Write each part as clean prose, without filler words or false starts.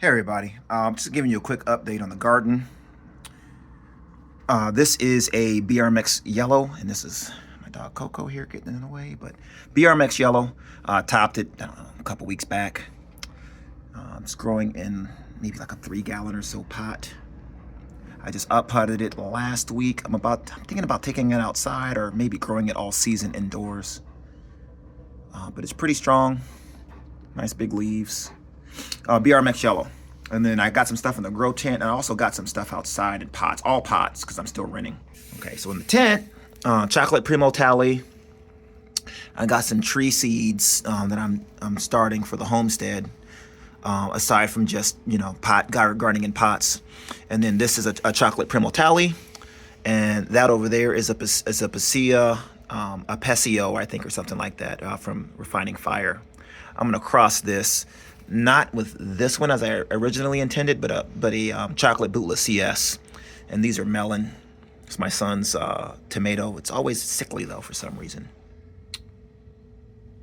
Hey everybody, just giving you a quick update on the garden. This is a BRMX yellow, and this is my dog Coco here getting in the way, but BRMX yellow, topped it, I don't know, a couple weeks back. It's growing in maybe like a 3-gallon or so pot. I just up-potted it last week. I'm thinking about taking it outside or maybe growing it all season indoors. But it's pretty strong, nice big leaves. BRMX yellow. And then I got some stuff in the grow tent, and I also got some stuff outside in pots, all pots, because I'm still renting. Okay, so in the tent, chocolate primo tally. I got some tree seeds that I'm starting for the homestead, aside from just gardening in pots. And then this is a chocolate primo tally, and that over there is a Passia, a Pesio, I think, or something like that, from Refining Fire. I'm gonna cross this. Not with this one as I originally intended, but a chocolate bootleg CS. And these are melon. It's my son's tomato. It's always sickly though for some reason.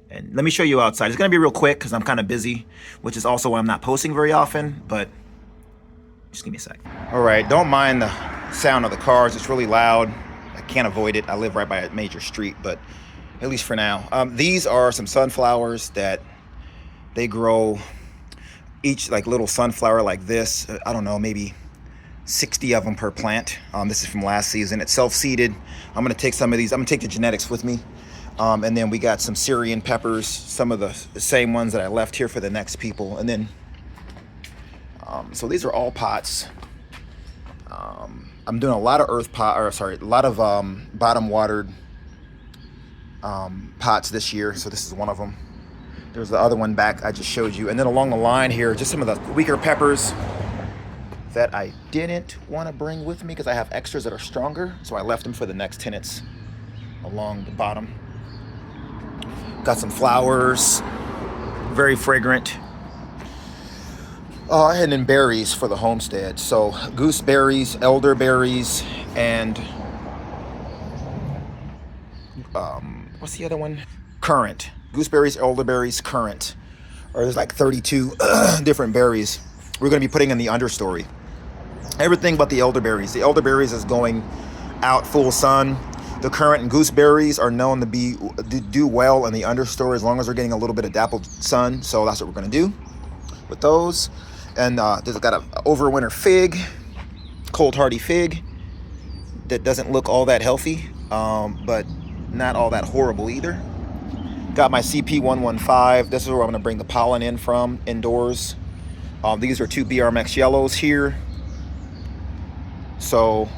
And let me show you outside. It's gonna be real quick because I'm kind of busy, which is also why I'm not posting very often, but just give me a sec. All right, don't mind the sound of the cars. It's really loud. I can't avoid it. I live right by a major street, but at least for now. These are some sunflowers that they grow, each like little sunflower like this, I don't know, maybe 60 of them per plant. This is from last season. It's self-seeded. I'm gonna take some of these, I'm gonna take the genetics with me. And then we got some Syrian peppers, some of the same ones that I left here for the next people. And then, so these are all pots. I'm doing a lot of a lot of bottom watered pots this year. So this is one of them. There's the other one back I just showed you. And then along the line here, just some of the weaker peppers that I didn't want to bring with me because I have extras that are stronger. So I left them for the next tenants along the bottom. Got some flowers, very fragrant. And then berries for the homestead. So gooseberries, elderberries, and what's the other one? Currant. Gooseberries, elderberries, currant. Or there's like 32 different berries we're going to be putting in the understory. Everything but the elderberries. The elderberries is going out full sun. The currant and gooseberries are known to do well in the understory as long as they're getting a little bit of dappled sun. So that's what we're going to do with those. And there's got an overwinter fig, cold hardy fig that doesn't look all that healthy, but not all that horrible either. Got my CP115. This is where I'm gonna bring the pollen in from indoors. These are 2 BRMX yellows here. So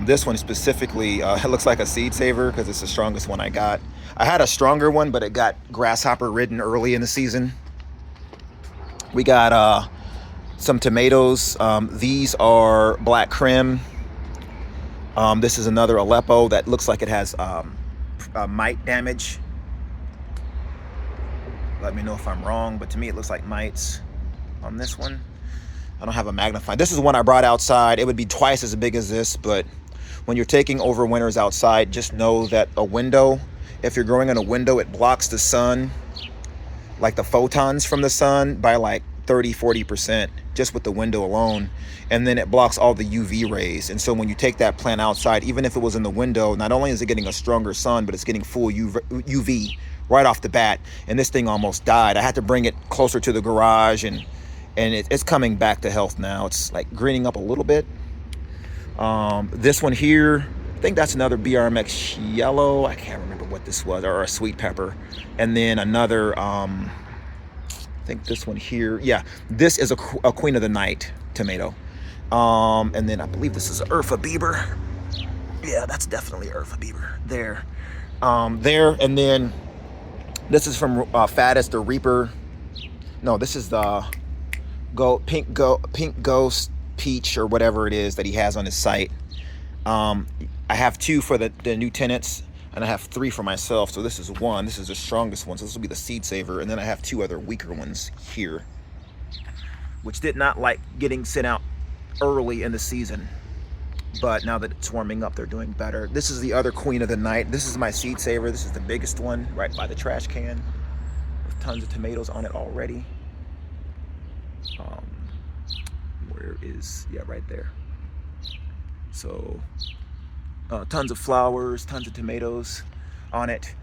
this one specifically, it looks like a seed saver because it's the strongest one I got. I had a stronger one, but it got grasshopper ridden early in the season. We got some tomatoes. These are black krim. This is another Aleppo that looks like it has mite damage. Let me know if I'm wrong, but to me it looks like mites on this one. I don't have a magnifying. This is one I brought outside. It would be twice as big as this, but when you're taking overwinters outside, just know that a window, if you're growing in a window, it blocks the sun, like the photons from the sun, by like 30-40% just with the window alone. And then it blocks all the UV rays. And so when you take that plant outside, even if it was in the window, not only is it getting a stronger sun, but it's getting full UV right off the bat. And this thing almost died. I had to bring it closer to the garage, and it's coming back to health now. It's like greening up a little bit. This one here, I think that's another BRMX yellow. I can't remember what this was, or a sweet pepper. And then another, I think this one here. Yeah, this is a Queen of the Night tomato. And then I believe this is a Urfa Bieber. Yeah, that's definitely Urfa Bieber there. And then this is from Fattest or Reaper. No, this is the Pink Ghost Peach or whatever it is that he has on his site. I have 2 for the new tenants, and I have 3 for myself. So this is one. This is the strongest one. So this will be the seed saver. And then I have 2 other weaker ones here, which did not like getting sent out early in the season. But now that it's warming up, they're doing better. This is the other Queen of the Night. This is my seed saver. This is the biggest one right by the trash can with tons of tomatoes on it already. where is, yeah, right there. So tons of flowers, tons of tomatoes on it.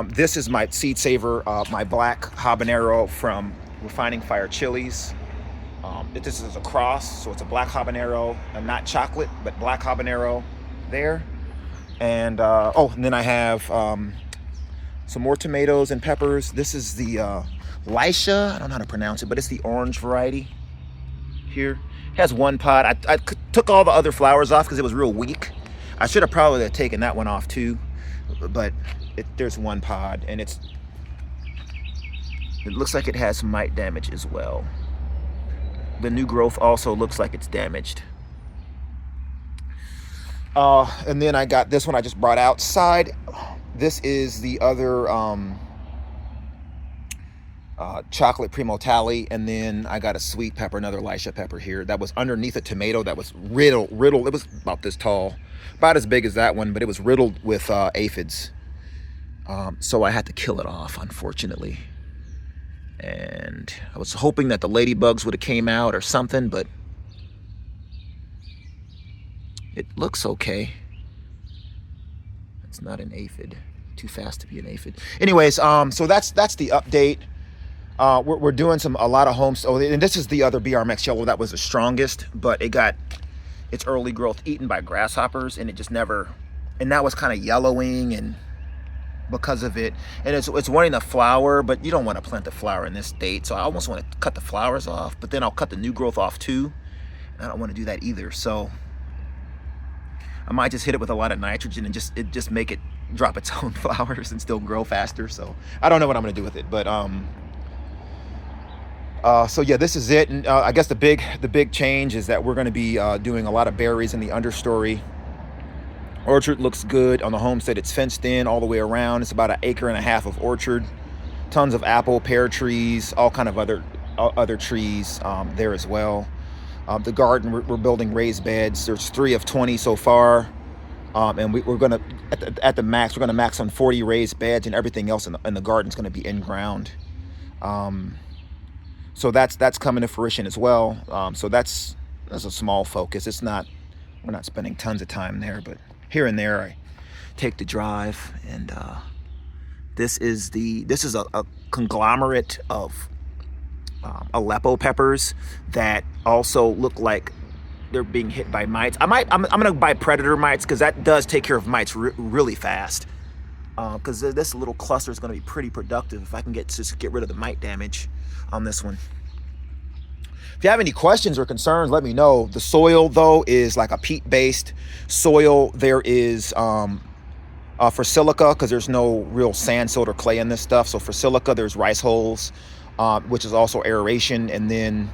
This is my seed saver, my black habanero from Refining Fire Chilies. This is a cross, so it's a black habanero, and not chocolate, but black habanero there. And and then I have some more tomatoes and peppers. This is the Lisha, I don't know how to pronounce it, but it's the orange variety here. It has one pod. I took all the other flowers off because it was real weak. I should have probably taken that one off too, but there's one pod, and it looks like it has some mite damage as well. The new growth also looks like it's damaged. And then I got this one I just brought outside. This is the other chocolate primo tally, and then I got a sweet pepper, another Lisha pepper here that was underneath a tomato that was riddled. It was about this tall, about as big as that one, but it was riddled with aphids. So I had to kill it off, unfortunately. And I was hoping that the ladybugs would have came out or something, but it looks okay. It's not an aphid. Too fast to be an aphid. Anyways, so that's the update. We're doing a lot of homes. Oh, and this is the other BRMX yellow that was the strongest, but it got its early growth eaten by grasshoppers, and it just never. And that was kind of yellowing, and because of it, and it's wanting to flower, but you don't want to plant the flower in this state. So I almost want to cut the flowers off, but then I'll cut the new growth off too. And I don't want to do that either. So I might just hit it with a lot of nitrogen and just make it drop its own flowers and still grow faster. So I don't know what I'm gonna do with it, but so yeah, this is it. And I guess the big change is that we're going to be doing a lot of berries in the understory. Orchard looks good on the homestead. It's fenced in all the way around. It's about 1.5 acres of orchard. Tons of apple, pear trees, all kind of other trees there as well. The garden, we're building raised beds. There's 3 of 20 so far. And we're going to, at the max, we're going to max on 40 raised beds, and everything else in the garden's going to be in ground. So that's coming to fruition as well. So that's a small focus. We're not spending tons of time there, but here and there I take the drive. And this is a conglomerate of Aleppo peppers that also look like they're being hit by mites. I'm gonna buy predator mites, because that does take care of mites really fast. Because this little cluster is going to be pretty productive if I can just get rid of the mite damage on this one. If you have any questions or concerns, let me know. The soil, though, is like a peat-based soil. There is for silica, because there's no real sand, silt, or clay in this stuff. So for silica, there's rice hulls, which is also aeration. And then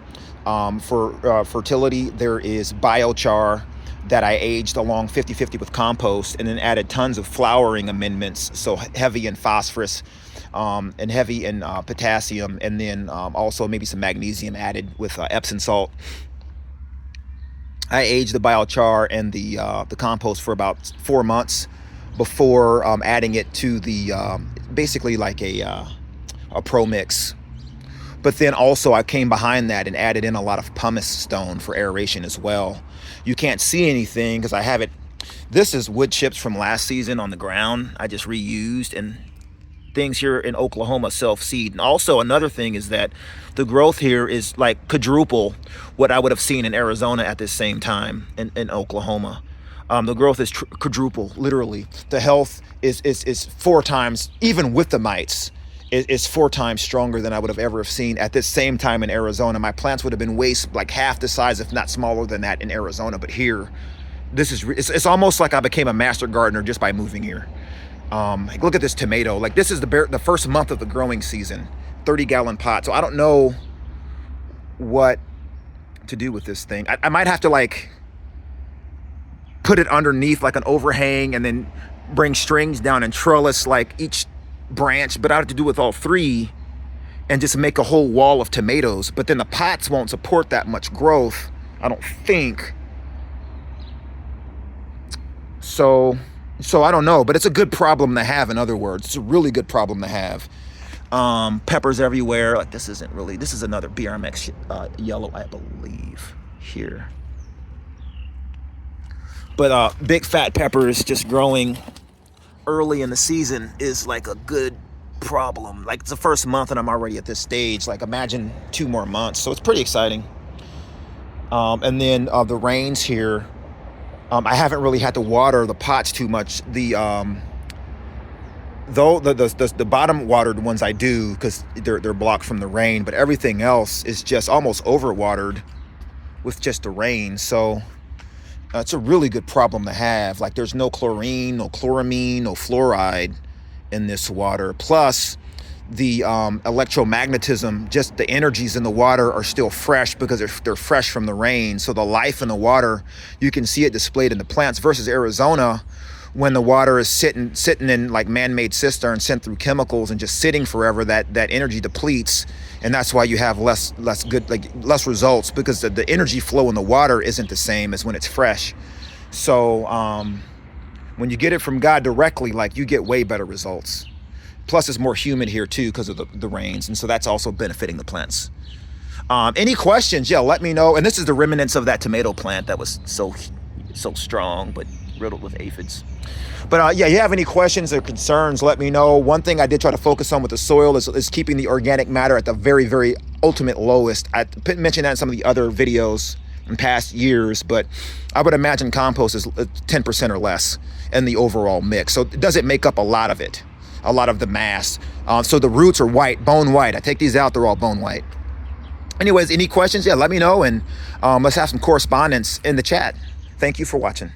for fertility, there is biochar that I aged along 50-50 with compost, and then added tons of flowering amendments, so heavy in phosphorus and heavy in potassium, and then also maybe some magnesium added with Epsom salt. I aged the biochar and the compost for about 4 months before adding it to the basically like a pro mix. But then also I came behind that and added in a lot of pumice stone for aeration as well. You can't see anything because I have it. This is wood chips from last season on the ground. I just reused, and things here in Oklahoma self-seed. And also another thing is that the growth here is like quadruple what I would have seen in Arizona at this same time in Oklahoma. The growth is quadruple, literally. The health is 4 times, even with the mites, is 4 times stronger than I would have ever seen at this same time in Arizona. My plants would have been like half the size, if not smaller than that in Arizona. But here, it's almost like I became a master gardener just by moving here. Like, look at this tomato. Like, this is the first month of the growing season, 30-gallon pot. So I don't know what to do with this thing. I might have to like put it underneath like an overhang, and then bring strings down and trellis like each branch, but I have to do with all 3 and just make a whole wall of tomatoes. But then the pots won't support that much growth, I don't think. So I don't know, but it's a good problem to have. In other words, it's a really good problem to have. Peppers everywhere. Like, this is another BRMX yellow, I believe. here. But big fat peppers just growing early in the season is like a good problem. Like, it's the first month and I'm already at this stage. Like, imagine 2 more months. So it's pretty exciting. And then the rains here, I haven't really had to water the pots too much. The bottom watered ones I do, because they're blocked from the rain, but everything else is just almost overwatered with just the rain. So it's a really good problem to have. Like, there's no chlorine, no chloramine, no fluoride in this water. Plus the electromagnetism, just the energies in the water are still fresh because they're fresh from the rain. So the life in the water, you can see it displayed in the plants, versus Arizona, when the water is sitting in like man-made cisterns sent through chemicals and just sitting forever, that energy depletes. And that's why you have less results, because the energy flow in the water isn't the same as when it's fresh. So when you get it from God directly, like, you get way better results. Plus it's more humid here too because of the rains, and so that's also benefiting the plants. Any questions? Yeah, let me know. And this is the remnants of that tomato plant that was so strong but riddled with aphids. But yeah, you have any questions or concerns, let me know. One thing I did try to focus on with the soil is keeping the organic matter at the very, very ultimate lowest. I mentioned that in some of the other videos in past years, but I would imagine compost is 10% or less in the overall mix. So it doesn't make up a lot of it, a lot of the mass. So the roots are white, bone white. I take these out, they're all bone white. Anyways, any questions? Yeah, let me know, and let's have some correspondence in the chat. Thank you for watching.